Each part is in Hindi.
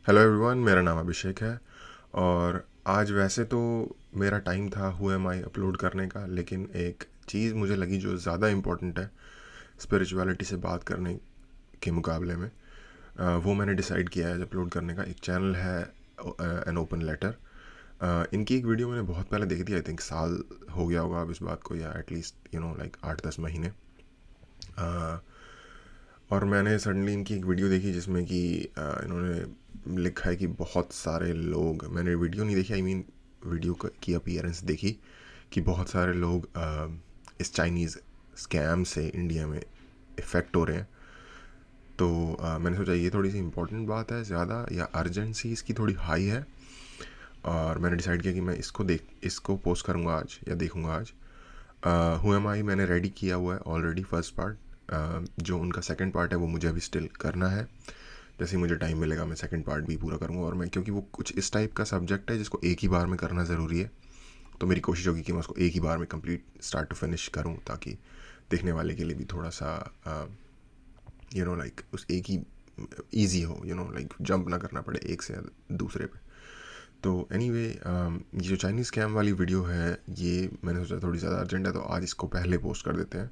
हेलो एवरीवन, मेरा नाम अभिषेक है। और आज वैसे तो मेरा टाइम था हु एम आई अपलोड करने का, लेकिन एक चीज़ मुझे लगी जो ज़्यादा इम्पोर्टेंट है स्पिरिचुअलिटी से बात करने के मुकाबले में। वो मैंने डिसाइड किया है आज अपलोड करने का। एक चैनल है एन ओपन लेटर। इनकी एक वीडियो मैंने बहुत पहले देखी थी, आई थिंक साल हो गया होगा अब इस बात को, या एटलीस्ट लाइक 8-10 महीने। और मैंने सडनली इनकी एक वीडियो देखी जिसमें कि इन्होंने लिखा है कि बहुत सारे लोग, मैंने वीडियो नहीं देखी, आई मीन वीडियो की अपीयरेंस देखी कि बहुत सारे लोग इस चाइनीज़ स्कैम से इंडिया में इफ़ेक्ट हो रहे हैं। तो मैंने सोचा ये थोड़ी सी इम्पोर्टेंट बात है ज़्यादा, या अर्जेंसी इसकी थोड़ी हाई है। और मैंने डिसाइड किया कि मैं इसको पोस्ट करूँगा आज, या देखूँगा आज। हु एम आई मैंने रेडी किया हुआ है ऑलरेडी फर्स्ट पार्ट। जो उनका सेकंड पार्ट है वो मुझे अभी स्टिल करना है। जैसे ही मुझे टाइम मिलेगा मैं सेकंड पार्ट भी पूरा करूँगा। और मैं, क्योंकि वो कुछ इस टाइप का सब्जेक्ट है जिसको एक ही बार में करना ज़रूरी है, तो मेरी कोशिश होगी कि मैं उसको एक ही बार में कंप्लीट स्टार्ट टू फिनिश करूँ, ताकि देखने वाले के लिए भी थोड़ा सा लाइक उस एक ही ईजी हो, लाइक जंप ना करना पड़े एक से दूसरे पे। तो एनीवे, ये जो चाइनीज़ स्कैम वाली वीडियो है ये मैंने सोचा थोड़ी ज़्यादा अर्जेंट है, तो आज इसको पहले पोस्ट कर देते हैं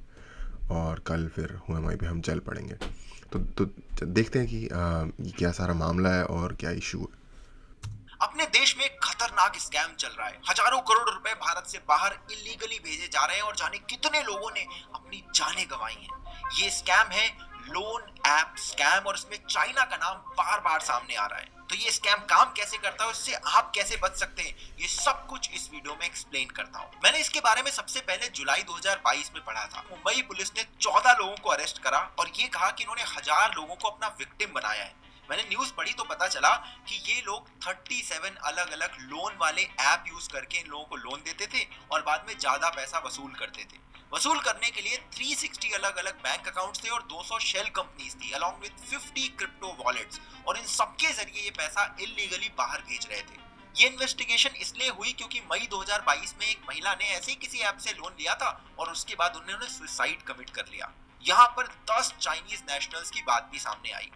और कल फिर हु एम आई पे हम चल पड़ेंगे। तो देखते हैं कि ये क्या सारा मामला है और क्या इशू है। अपने देश में एक खतरनाक स्कैम चल रहा है। हजारों करोड़ रुपए भारत से बाहर इलीगली भेजे जा रहे हैं और जाने कितने लोगों ने अपनी जानें गंवाई हैं। ये स्कैम है लोन ऐप स्कैम, और इसमें चाइना का नाम बार बार सामने आ रहा है। तो ये स्कैम काम कैसे करता है, उससे आप कैसे बच सकते हैं, ये सब कुछ इस वीडियो में एक्सप्लेन करता हूँ। मैंने इसके बारे में सबसे पहले जुलाई 2022 में पढ़ा था। मुंबई पुलिस ने 14 लोगों को अरेस्ट करा और ये कहा कि इन्होंने 1000 लोगों को अपना विक्टिम बनाया है। मैंने न्यूज पढ़ी तो पता चला कि ये लोग 37 अलग अलग लोन वाले ऐप यूज करके इन लोगों को लोन देते थे और बाद में ज्यादा पैसा वसूल करते थे। वसूल करने के लिए 360 अलग अलग बैंक अकाउंट्स थे और 200 शेल कंपनीज थी अलॉन्ग विद 50 क्रिप्टो वॉलेट्स, और इन सबके जरिए ये पैसा इलीगली बाहर भेज रहे थे। ये इन्वेस्टिगेशन इसलिए हुई क्योंकि मई 2022 में एक महिला ने ऐसे ही किसी ऐप से लोन लिया था और उसके बाद उन्होंने सुसाइड कमिट कर लिया। यहाँ पर 10 चाइनीज नेशनल्स की बात भी सामने आई,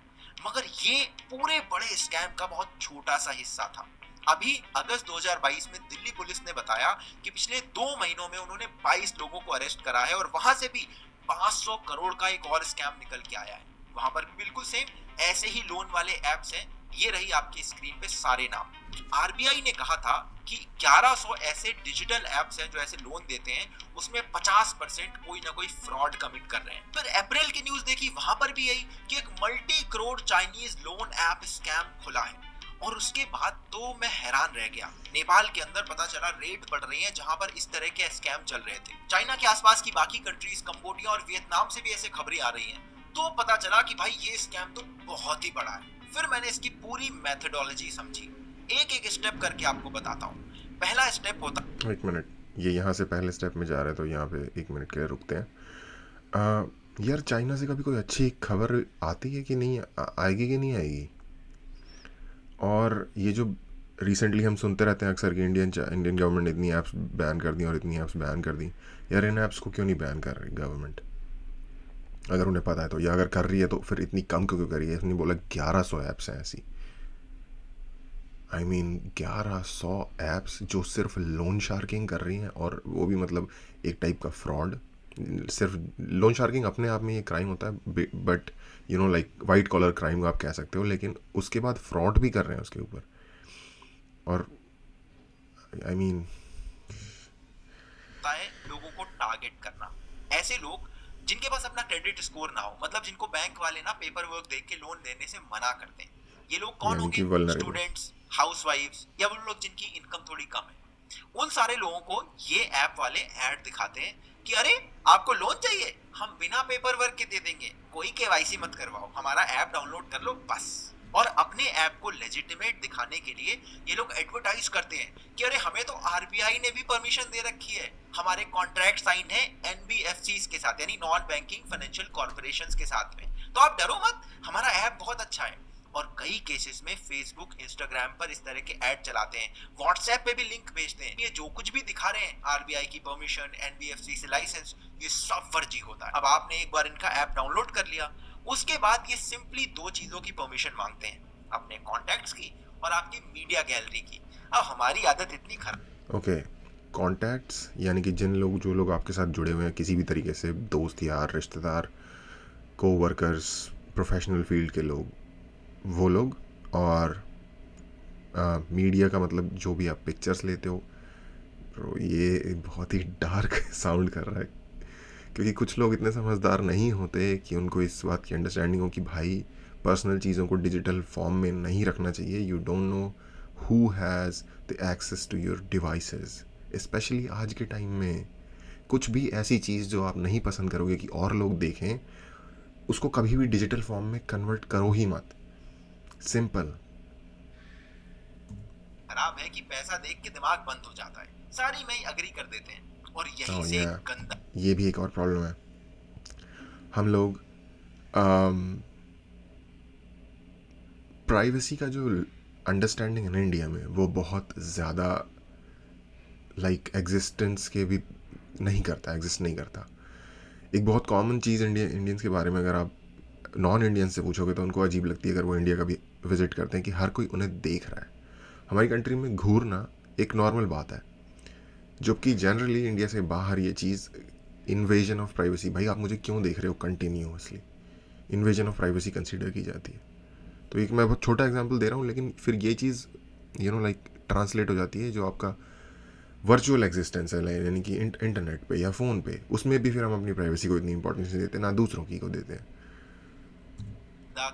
मगर ये पूरे बड़े स्कैम का बहुत छोटा सा हिस्सा था। अभी अगस्त 2022 में दिल्ली पुलिस ने बताया कि पिछले 2 महीनों में उन्होंने 22 लोगों को अरेस्ट करा है और वहां से भी 500 करोड़ का एक और स्कैम निकल के आया है। वहां पर बिल्कुल सेम ऐसे ही लोन वाले एप्स हैं। ये रही आपकी स्क्रीन पे सारे नाम। आरबीआई ने कहा था कि 1100 ऐसे डिजिटल एप्स हैं जो ऐसे लोन देते हैं, उसमें 50% कोई ना कोई फ्रॉड कमिट कर रहे हैं। फिर अप्रैल की न्यूज देखी, वहां पर भी यही कि एक multi crore Chinese loan app scam खुला है। और उसके बाद तो मैं हैरान रह गया। नेपाल के अंदर पता चला रेड बढ़ रही है जहां पर इस तरह के स्कैम चल रहे थे। चाइना के आसपास की बाकी कंट्रीज कंबोडिया और वियतनाम से भी ऐसे खबरें आ रही हैं। तो पता चला कि भाई ये स्कैम तो बहुत ही बड़ा है। फिर मैंने इसकी पूरी मेथोडोलॉजी समझी। एक एक स्टेप करके आपको बताता हूँ। पहला स्टेप होता, एक मिनट, ये यहाँ से पहले स्टेप में जा रहे हैं तो यहाँ पे 1 मिनट के लिए रुकते हैं। आ, यार चाइना से कभी कोई अच्छी खबर आती है कि नहीं, आएगी कि नहीं आएगी? और ये जो रिसेंटली हम सुनते रहते हैं अक्सर कि इंडियन गवर्नमेंट ने इतनी ऐप्स बैन कर दी और इतनी ऐप्स बैन कर दी। यार इन ऐप्स को क्यों नहीं बैन कर रही गवर्नमेंट, अगर उन्हें पता है तो? या अगर कर रही है तो फिर इतनी कम क्यों कर रही है? इसने बोला 1100 ऐप्स हैं ऐसी। आई मीन 1100 ऐप्स जो सिर्फ लोन शार्किंग कर रही हैं, और वो भी मतलब एक टाइप का फ्रॉड। सिर्फ लोन शार्किंग अपने आप में ये क्राइम होता है, but like white collar crime आप कह सकते हो, लेकिन उसके बाद फ्रॉड भी कर रहे हैं उसके ऊपर। और आई मीन है लोगों को टारगेट करना। ऐसे लोग जिनके पास अपना क्रेडिट स्कोर ना हो, मतलब जिनको बैंक वाले ना पेपर वर्क देख के लोन देने से मना करते हैं। ये लोग कौन यानी कि होंगे? वल्नरेबल। स्टूडेंट्स, हाउसवाइफ्स, या वो लोग जिनकी इनकम थोड़ी कम है। उन सारे लोगों को ये ऐप वाले ऐड दिखाते हैं कि अरे आपको लोन चाहिए, हम बिना पेपर वर्क के दे देंगे, कोई केवाईसी मत करवाओ, हमारा ऐप डाउनलोड कर लो बस। और अपने ऐप को लेजिटिमेट दिखाने के लिए ये लोग एडवर्टाइज करते हैं कि अरे हमें तो आरबीआई ने भी परमिशन दे रखी है, हमारे कॉन्ट्रैक्ट साइन है एनबीएफसीज के साथ, यानी नॉन बैंकिंग फाइनेंशियल कॉर्पोरेशंस के साथ में, तो आप डरो मत, हमारा ऐप बहुत अच्छा है। और कई केसेस में फेसबुक इंस्टाग्राम पर इस तरह के ऐड चलाते हैं, व्हाट्सएप पे भी लिंक भेजते हैं। ये जो कुछ भी दिखा रहे हैं, आरबीआई की परमिशन, एनबीएफसी से लाइसेंस, ये सब फर्जी होता है। अब आपने एक बार इनका ऐप डाउनलोड कर लिया, उसके बाद ये सिंपली दो चीजों की परमिशन मांगते हैं। अपने कॉन्टैक्ट्स की और आपकी मीडिया गैलरी की। अब हमारी आदत इतनी खराब। ओके, कॉन्टैक्ट्स यानी कि जो लोग आपके साथ जुड़े हुए हैं किसी भी तरीके से, दोस्त यार रिश्तेदार कोवर्कर्स प्रोफेशनल फील्ड के लोग, वो लोग। और मीडिया का मतलब जो भी आप पिक्चर्स लेते हो। तो ये बहुत ही डार्क साउंड कर रहा है, क्योंकि कुछ लोग इतने समझदार नहीं होते कि उनको इस बात की अंडरस्टैंडिंग हो कि भाई पर्सनल चीज़ों को डिजिटल फॉर्म में नहीं रखना चाहिए। You don't know who has the access to your devices. Specially आज के टाइम में कुछ भी ऐसी चीज़ जो आप नहीं पसंद करोगे कि और लोग देखें, उसको कभी भी डिजिटल फॉर्म में कन्वर्ट करो ही मत। सिंपल। है कि पैसा देख के दिमाग बंद हो जाता है, सारी में ही अग्री कर देते हैं और यहीं ओह से या, गंदा। ये भी एक और प्रॉब्लम है। हम लोग प्राइवेसी का जो अंडरस्टैंडिंग है ना इंडिया में, वो बहुत ज़्यादा लाइक एग्जिस्टेंस के भी नहीं करता, एग्जिस्ट नहीं करता। एक बहुत कॉमन चीज़ इंडियंस के बारे में अगर आप नॉन इंडियंस से पूछोगे तो उनको अजीब लगती है अगर वो इंडिया का भी विज़िट करते हैं, कि हर कोई उन्हें देख रहा है। हमारी कंट्री में घूरना एक नॉर्मल बात है, जबकि जनरली इंडिया से बाहर ये चीज़ इन्वेजन ऑफ प्राइवेसी, भाई आप मुझे क्यों देख रहे हो continuously, invasion of privacy consider की जाती है। तो एक मैं बहुत छोटा एग्जांपल दे रहा हूँ, लेकिन फिर ये चीज़ लाइक ट्रांसलेट हो जाती है जो आपका वर्चुअल एग्जिस्टेंस है, यानी कि इंटरनेट पे या फ़ोन पे, उसमें भी फिर हम अपनी प्राइवेसी को इतनी इंपॉर्टेंस नहीं देते, ना दूसरों की को देते हैं।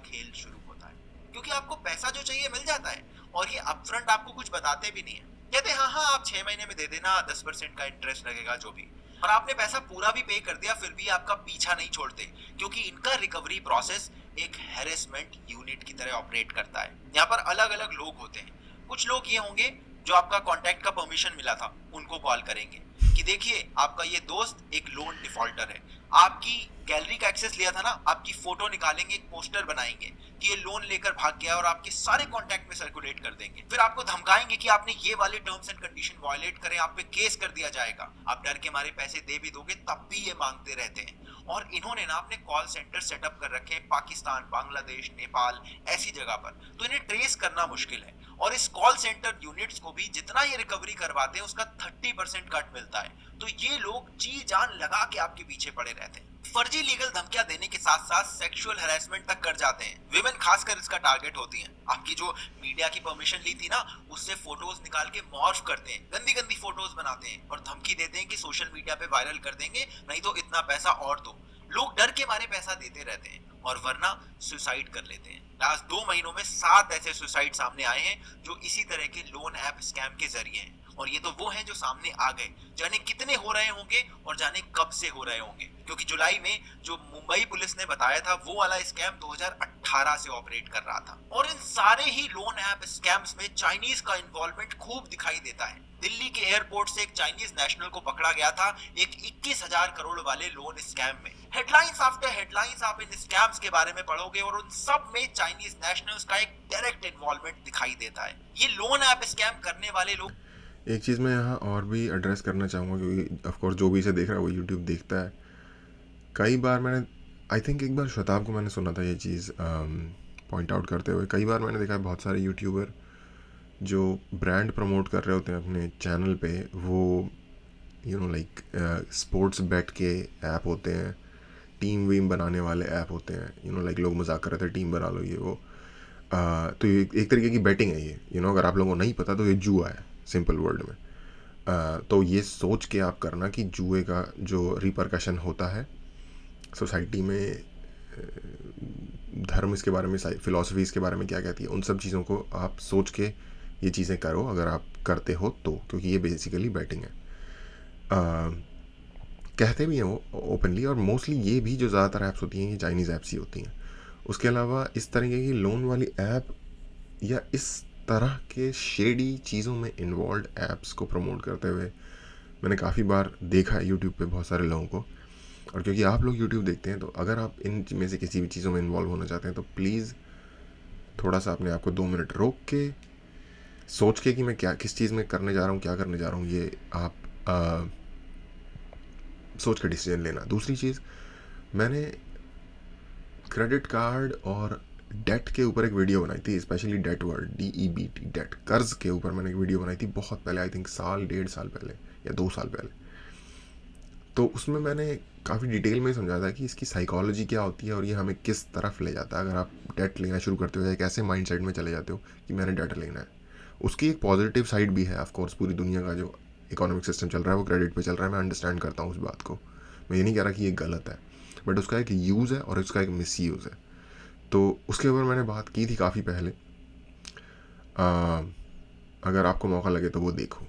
खेल शुरू होता है क्योंकि आपको पैसा जो चाहिए मिल जाता है और ये अपफ्रंट आपको कुछ बताते भी नहीं है। कहते हाँ हाँ आप 6 महीने में दे देना, 10% का इंटरेस्ट लगेगा जो भी। और आपने पैसा पूरा भी पे कर दिया फिर भी आपका पीछा नहीं छोड़ते, क्योंकि इनका रिकवरी प्रोसेस एक हैरेसमेंट यूनिट की तरह ऑपरेट करता है। यहाँ पर अलग अलग लोग होते हैं। कुछ लोग ये होंगे जो आपका कॉन्टैक्ट का परमिशन मिला था उनको कॉल करेंगे कि देखिए आपका ये दोस्त एक लोन डिफॉल्टर है, आपकी गैलरी का एक्सेस लिया था ना, आपकी फोटो निकालेंगे, एक पोस्टर बनाएंगे कि ये लोन लेकर भाग गया और आपके सारे कॉन्टैक्ट में सर्कुलेट कर देंगे। फिर आपको धमकाएंगे कि आपने ये वाले टर्म्स एंड कंडीशन वायलेट करे, आप पे केस कर दिया जाएगा। आप डर के मारे पैसे दे भी दोगे तब भी ये मांगते रहते हैं। और इन्होंने ना अपने कॉल सेंटर सेटअप कर रखे हैं पाकिस्तान, बांग्लादेश, नेपाल ऐसी जगह पर, तो इन्हें ट्रेस करना मुश्किल है। और इस कॉल सेंटर यूनिट्स को भी जितना ये रिकवरी करवाते हैं उसका 30% कट मिलता है। तो ये लोग जी जान लगा के आपके पीछे पड़े रहते हैं। फर्जी लीगल धमकियां देने के साथ साथ सेक्सुअल हैरेसमेंट तक कर जाते हैं। विमेन खासकर इसका टारगेट होती हैं। आपकी जो मीडिया की परमिशन ली थी ना, उससे फोटोज निकाल के मॉर्फ करते हैं, गंदी गंदी फोटोज बनाते हैं और धमकी देते हैं कि सोशल मीडिया पे वायरल कर देंगे, नहीं तो इतना पैसा और दो। लोग डर के मारे पैसा देते रहते हैं और वरना सुसाइड कर लेते हैं। लास्ट 2 महीनों में 7 ऐसे सुसाइड सामने आए हैं जो इसी तरह के लोन ऐप स्कैम के जरिए हैं। और ये तो वो हैं जो सामने आ गए, जाने कितने हो रहे होंगे और जाने कब से हो रहे होंगे, क्योंकि जुलाई में जो मुंबई पुलिस ने बताया था वो वाला स्कैम 2018 से ऑपरेट कर रहा था। और इन सारे ही लोन ऐप स्कैम्स में चाइनीज का इन्वॉल्वमेंट खूब दिखाई देता है। दिल्ली के एयरपोर्ट से एक चाइनीज नेशनल को पकड़ा गया था एक 21,000 करोड़ वाले लोन स्कैम में। हेडलाइंस आफ्टर हेडलाइंस आप इन स्कैम्स के बारे में पढ़ोगे और उन सब में चाइनीज नेशनल्स का एक डायरेक्ट इन्वॉल्वमेंट दिखाई देता है। ये लोन ऐप स्कैम करने वाले लोग। एक चीज़ मैं यहाँ और भी एड्रेस करना चाहूँगा, क्योंकि ऑफकोर्स जो भी इसे देख रहा है वो यूट्यूब देखता है। कई बार मैंने आई थिंक एक बार शताब को मैंने सुना था ये चीज़ पॉइंट आउट करते हुए। कई बार मैंने देखा है बहुत सारे यूट्यूबर जो ब्रांड प्रमोट कर रहे होते हैं अपने चैनल पे, वो लाइक स्पोर्ट्स बेट के ऐप होते हैं, टीम वीम बनाने वाले ऐप होते हैं, लाइक लोग मजाक कर रहे थे टीम बना लो ये वो। तो ये एक तरीके की बैटिंग है ये, अगर आप लोगों को नहीं पता तो ये जुआ है सिंपल वर्ड में। तो ये सोच के आप करना कि जुए का जो रिपरकशन होता है सोसाइटी में, धर्म इसके बारे में, फिलॉसफी इसके बारे में क्या कहती है, उन सब चीज़ों को आप सोच के ये चीज़ें करो अगर आप करते हो तो, क्योंकि ये बेसिकली बैटिंग है। कहते भी हैं वो ओपनली, और मोस्टली ये भी जो ज़्यादातर ऐप्स होती हैं ये चाइनीज़ ऐप्स ही होती हैं। उसके अलावा इस तरीके की लोन वाली ऐप या इस तरह के शेडी चीज़ों में इन्वॉल्व ऐप्स को प्रमोट करते हुए मैंने काफ़ी बार देखा है यूट्यूब पे बहुत सारे लोगों को। और क्योंकि आप लोग यूट्यूब देखते हैं तो अगर आप इन में से किसी भी चीज़ों में इन्वॉल्व होना चाहते हैं तो प्लीज़ थोड़ा सा अपने आप को 2 मिनट रोक के सोच के कि मैं किस चीज़ में करने जा रहा हूँ, क्या करने जा रहा हूँ, ये आप सोच कर डिसीजन लेना। दूसरी चीज़, मैंने क्रेडिट कार्ड और डेट के ऊपर एक वीडियो बनाई थी, specially debt word, DEBT, debt, कर्ज के ऊपर मैंने एक वीडियो बनाई थी बहुत पहले, आई थिंक साल 1.5 साल पहले या 2 साल पहले। तो उसमें मैंने काफ़ी डिटेल में समझाया था कि इसकी साइकोलॉजी क्या होती है और ये हमें किस तरफ ले जाता है अगर आप डेट लेना शुरू करते हो या एक ऐसे माइंड सेट में चले जाते हो कि मैंने डेट लेना है। उसकी एक पॉजिटिव साइड भी है, ऑफ कोर्स पूरी दुनिया का जो इकोनॉमिक सिस्टम चल रहा है वो क्रेडिट पे चल रहा है, मैं अंडरस्टैंड करता हूँ उस बात को, मैं ये नहीं कह रहा कि ये गलत है, बट उसका एक यूज़ है और उसका एक मिस यूज़ है। तो उसके ऊपर मैंने बात की थी काफ़ी पहले, अगर आपको मौका लगे तो वो देखो।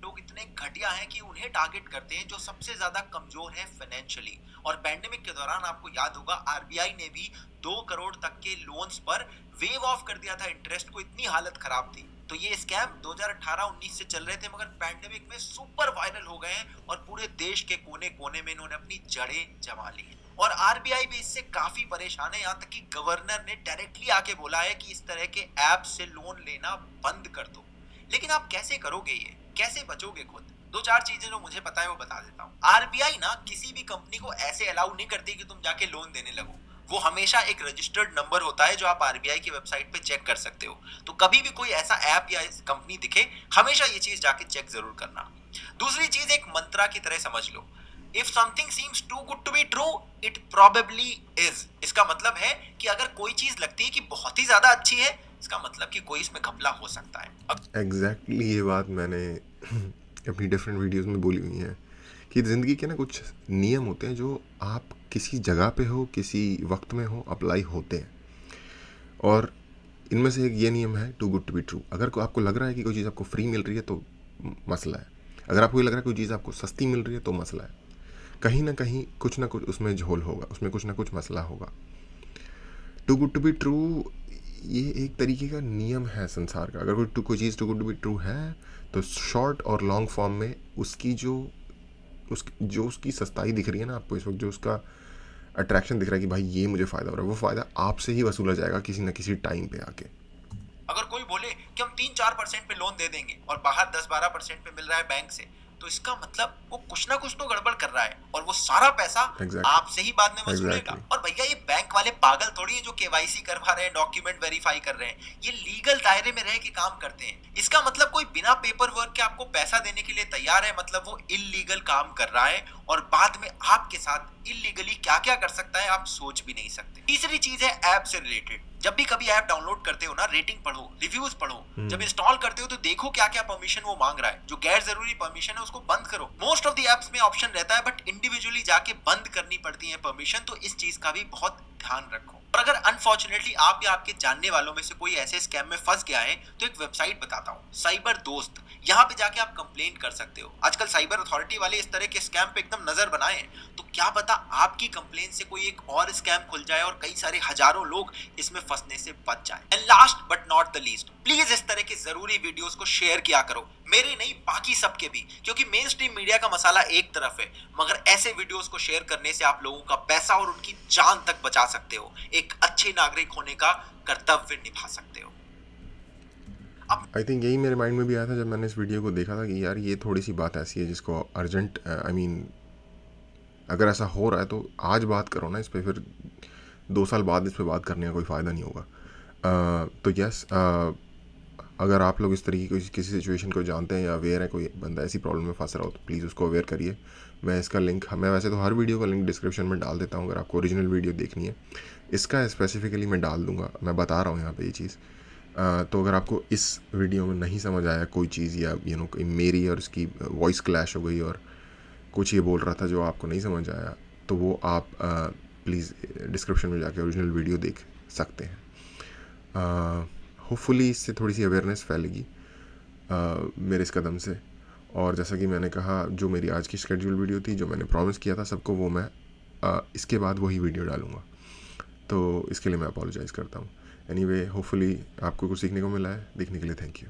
लोग इतने घटिया हैं कि उन्हें टारगेट करते हैं जो सबसे ज्यादा कमजोर है फाइनेंशियली। और पैंडेमिक के दौरान आपको याद होगा आरबीआई ने भी 2 करोड़ तक के लोन्स पर वेव ऑफ कर दिया था इंटरेस्ट को, इतनी हालत खराब थी। तो ये स्कैम 2018-19 से चल रहे थे, मगर पैंडेमिक में सुपर वायरल हो गए हैं और पूरे देश के कोने कोने में इन्होंने अपनी जड़ें जमा ली हैं। और आरबीआई भी इससे काफी परेशान है, यहाँ तक कि गवर्नर ने डायरेक्टली आके बोला है कि इस तरह के ऐप से लोन लेना बंद कर दो। लेकिन आप कैसे करोगे, ये कैसे बचोगे खुद? 2-4 चीजें जो मुझे पता है वो बता देता हूँ। आरबीआई ना किसी भी कंपनी को ऐसे अलाउ नहीं करती कि तुम जाके लोन देने लगो। वो हमेशा एक रजिस्टर्ड नंबर होता है जो आप आरबीआई की वेबसाइट पे चेक कर सकते हो। तो कभी भी कोई ऐसा ऐप या कंपनी दिखे, हमेशा ये चीज जाके चेक जरूर करना। दूसरी चीज एक मंत्रा की तरह समझ लो, if something seems too good to be true it probably is. इसका मतलब है कि अगर कोई चीज लगती है कि बहुत ही ज्यादा अच्छी है, इसका मतलब कि कोई इसमें घपला हो सकता है। एग्जैक्टली ये बात मैंने अपनी डिफरेंट वीडियोस में बोली हुई है कि ज़िंदगी के ना कुछ नियम होते हैं जो आप किसी जगह पे हो, किसी वक्त में हो, अप्लाई होते हैं। और इनमें से एक ये नियम है too good to be true. अगर आपको लग रहा है कि कोई चीज़ आपको फ्री मिल रही है तो मसला है, अगर आपको ये लग रहा है कोई चीज़ आपको सस्ती मिल रही है तो मसला है। कहीं ना कुछ उसमें झोल होगा, उसमें कुछ ना कुछ मसला होगा। Too good to be true ये एक तरीके का नियम है संसार का। अगर कोई चीज़ too good to be true है तो शॉर्ट और लॉन्ग फॉर्म में उसकी जो उसकी सस्ताई दिख रही है ना आपको इस वक्त, जो उसका अट्रैक्शन दिख रहा है कि भाई ये मुझे फ़ायदा हो रहा है, वो फ़ायदा आपसे ही वसूला जाएगा किसी न किसी टाइम पे आके। अगर कोई बोले कि हम 3-4% पे लोन दे देंगे और बाहर 10-12% पे मिल रहा है बैंक से, तो इसका मतलब वो कुछ ना कुछ तो गड़बड़ कर रहा है और वो सारा पैसा आपसे ही बाद में वसूलेगा। और भैया ये बैंक वाले पागल थोड़ी है जो केवाईसी करवा रहे हैं, डॉक्यूमेंट वेरीफाई कर रहे हैं, ये लीगल दायरे में रह के काम करते हैं। इसका मतलब कोई बिना पेपर वर्क के आपको पैसा देने के लिए तैयार है, मतलब वो इलीगल काम कर रहा है और बाद में आपके साथ इलीगली क्या क्या कर सकता है आप सोच भी नहीं सकते। तीसरी चीज है ऐप से रिलेटेड। जब भी कभी ऐप डाउनलोड करते हो ना, रेटिंग पढ़ो, रिव्यूज पढ़ो। जब इंस्टॉल करते हो तो देखो क्या क्या परमिशन वो मांग रहा है। जो गैर जरूरी परमिशन है उसको बंद करो। मोस्ट ऑफ द एप्स में ऑप्शन रहता है बट इंडिविजुअली जाके बंद करनी पड़ती है परमिशन, तो इस चीज का भी बहुत ध्यान रखो। और अगर अनफॉर्चुनेटली आप या आपके जानने वालों में से कोई ऐसे स्कैम में फंस गया है तो एक वेबसाइट बताता हूँ, साइबर दोस्त। यहाँ पे जाके आप कंप्लेन कर सकते हो। आजकल साइबर अथॉरिटी वाले इस तरह के स्कैम पे एकदम नजर बनाए हैं, तो क्या पता आपकी कंप्लेन से कोई एक और स्कैम खुल जाए और कई सारे हजारों लोग इसमें फंसने से बच जाए। And last but not the least, please इस तरह के जरूरी वीडियोस को शेयर किया करो, मेरे नहीं बाकी सबके भी, क्योंकि मेन स्ट्रीम मीडिया का मसाला एक तरफ है, मगर ऐसे वीडियोस को शेयर करने से आप लोगों का पैसा और उनकी जान तक बचा सकते हो, एक अच्छे नागरिक होने का कर्तव्य निभा सकते हो। आई थिंक यही मेरे माइंड में भी आया था जब मैंने इस वीडियो को देखा था कि यार ये थोड़ी सी बात ऐसी है जिसको अर्जेंट, आई मीन अगर ऐसा हो रहा है तो आज बात करो ना इस पर, फिर 2 साल बाद इस पर बात करने का कोई फ़ायदा नहीं होगा। तो यस, अगर आप लोग इस तरीके की किसी सिचुएशन को जानते हैं या अवेयर है, कोई बंदा ऐसी प्रॉब्लम में फंस रहा हो तो प्लीज़ उसको अवेयर करिए। मैं इसका लिंक, मैं वैसे तो हर वीडियो का लिंक डिस्क्रिप्शन में डाल देता हूँ, अगर आपको ओरिजिनल वीडियो देखनी है इसका स्पेसिफिकली मैं डाल दूँगा। मैं बता रहा हूँ यहाँ पे ये चीज़। तो अगर आपको इस वीडियो में नहीं समझ आया कोई चीज़, या कोई मेरी और उसकी वॉइस क्लैश हो गई और कुछ ये बोल रहा था जो आपको नहीं समझ आया, तो वो आप प्लीज़ डिस्क्रिप्शन में जाके ओरिजिनल वीडियो देख सकते हैं। होपफुली इससे थोड़ी सी अवेयरनेस फैलेगी मेरे इस कदम से। और जैसा कि मैंने कहा, जो मेरी आज की शेड्यूल वीडियो थी, जो मैंने प्रॉमिस किया था सबको, वो मैं इसके बाद वही वीडियो डालूँगा, तो इसके लिए मैं अपोलोजाइज़ करता हूँ। एनीवे, होपफुली आपको कुछ सीखने को मिला है। देखने के लिए थैंक यू।